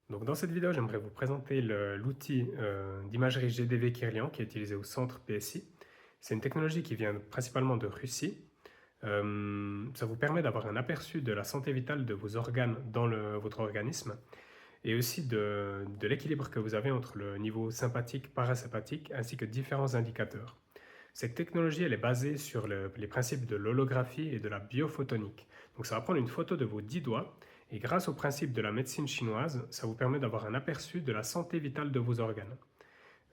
Donc dans cette vidéo, j'aimerais vous présenter l'outil d'imagerie GDV Kirlian qui est utilisé au centre PSI. C'est une technologie qui vient principalement de Russie. Ça vous permet d'avoir un aperçu de la santé vitale de vos organes dans votre organisme et aussi de l'équilibre que vous avez entre le niveau sympathique, parasympathique ainsi que différents indicateurs. Cette technologie, elle est basée sur les principes de l'holographie et de la biophotonique. Donc ça va prendre une photo de vos 10 doigts et grâce au principe de la médecine chinoise, ça vous permet d'avoir un aperçu de la santé vitale de vos organes.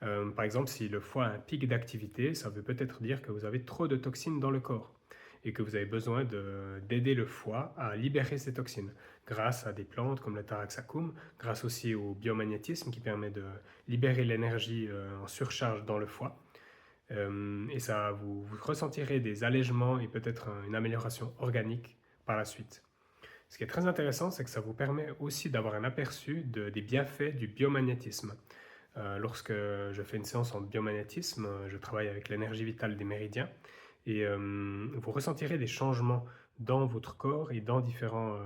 Par exemple, si le foie a un pic d'activité, ça veut peut-être dire que vous avez trop de toxines dans le corps et que vous avez besoin d'aider le foie à libérer ces toxines grâce à des plantes comme le taraxacum, grâce aussi au biomagnétisme qui permet de libérer l'énergie en surcharge dans le foie. Et ça, vous ressentirez des allègements et peut-être une amélioration organique par la suite. Ce qui est très intéressant, c'est que ça vous permet aussi d'avoir un aperçu des bienfaits du biomagnétisme. Lorsque je fais une séance en biomagnétisme, je travaille avec l'énergie vitale des méridiens et vous ressentirez des changements dans votre corps et dans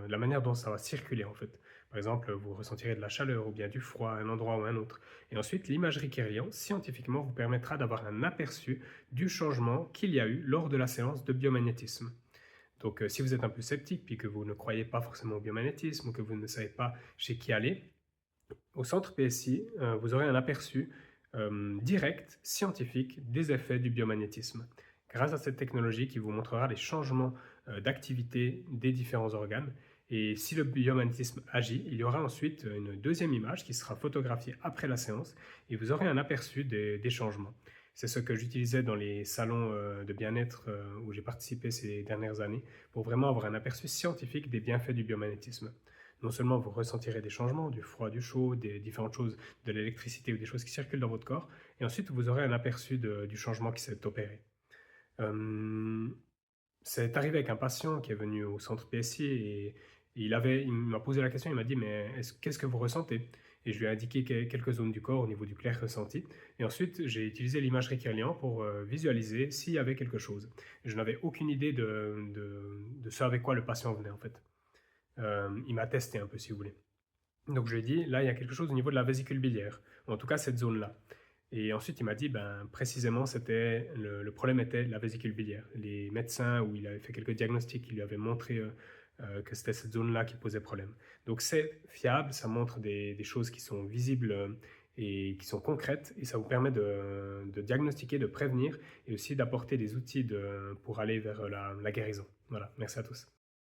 la manière dont ça va circuler en fait. Par exemple, vous ressentirez de la chaleur ou bien du froid à un endroit ou à un autre. Et ensuite, l'imagerie Kirlian, scientifiquement, vous permettra d'avoir un aperçu du changement qu'il y a eu lors de la séance de biomagnétisme. Donc, si vous êtes un peu sceptique puis que vous ne croyez pas forcément au biomagnétisme ou que vous ne savez pas chez qui aller, au centre PSI, vous aurez un aperçu direct, scientifique, des effets du biomagnétisme. Grâce à cette technologie qui vous montrera les changements d'activité des différents organes. Et si le biomagnétisme agit, il y aura ensuite une deuxième image qui sera photographiée après la séance et vous aurez un aperçu des changements. C'est ce que j'utilisais dans les salons de bien-être où j'ai participé ces dernières années pour vraiment avoir un aperçu scientifique des bienfaits du biomagnétisme. Non seulement vous ressentirez des changements, du froid, du chaud, des différentes choses, de l'électricité ou des choses qui circulent dans votre corps, et ensuite vous aurez un aperçu du changement qui s'est opéré. Euh, c'est arrivé avec un patient qui est venu au centre PSI et il m'a posé la question, il m'a dit mais qu'est-ce que vous ressentez? Et je lui ai indiqué quelques zones du corps au niveau du clair ressenti. Et ensuite, j'ai utilisé l'imagerie Kirlian pour visualiser s'il y avait quelque chose. Je n'avais aucune idée de ce avec quoi le patient venait en fait. Il m'a testé un peu si vous voulez. Donc je lui ai dit, là il y a quelque chose au niveau de la vésicule biliaire, ou en tout cas cette zone-là. Et ensuite il m'a dit, ben, précisément le problème était la vésicule biliaire. Les médecins, où il avait fait quelques diagnostics, ils lui avaient montré que c'était cette zone-là qui posait problème. Donc c'est fiable, ça montre des choses qui sont visibles et qui sont concrètes, et ça vous permet de diagnostiquer, de prévenir, et aussi d'apporter des outils pour aller vers la guérison. Voilà, merci à tous.